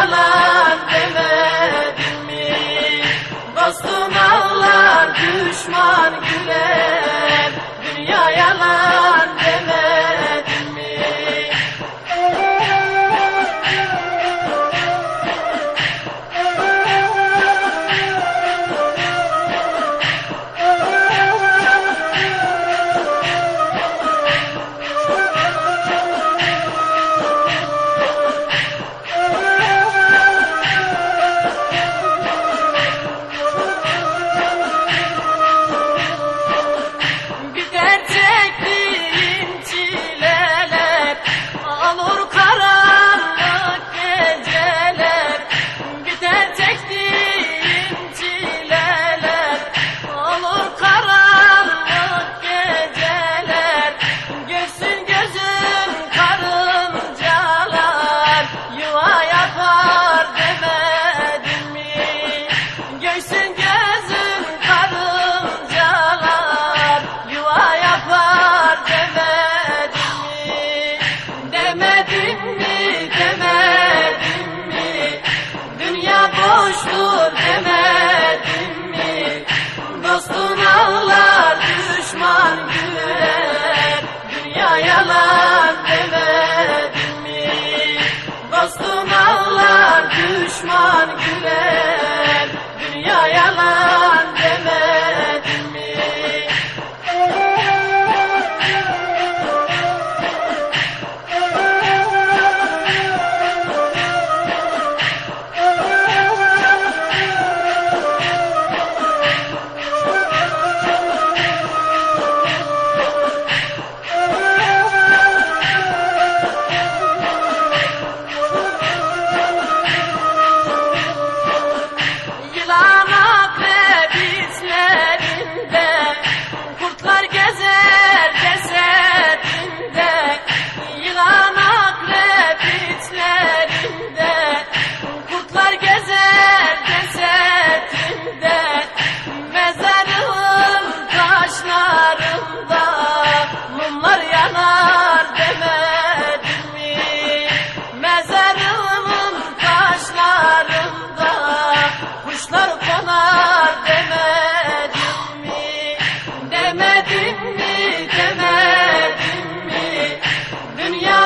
yalan demedim mi? Dostun ağlar, düşman güler, dünya yalan demedim mi? Boştur demedim mi? Dostun ağlar, düşman güler, dünya yalan demedim mi? Dostun ağlar, düşman güler, dünya yalan demedim mi?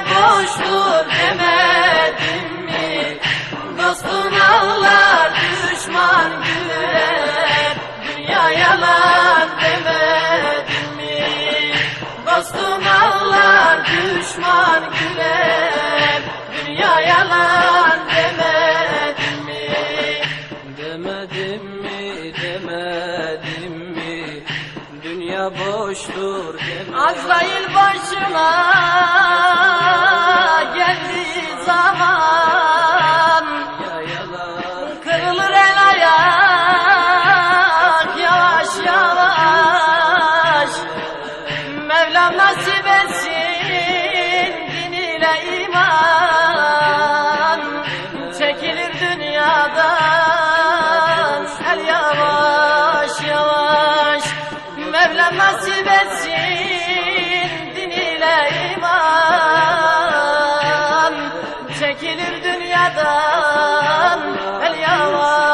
Boştur demedim mi? Dostun ağlar, düşman güler, dünya yalan demedim mi? Dostun ağlar, düşman güler, dünya yalan demedim mi? Demedim mi, demedim mi? Dünya boştur demedim. Azrail başıma geldiği zaman kırılır el ayak yavaş yavaş. Mevlam nasip etsin din ile iman, çekilir dünyadan el yavaş yavaş. Mevlam nasip etsin din ile iman, çekilir dünyadan el yavaş.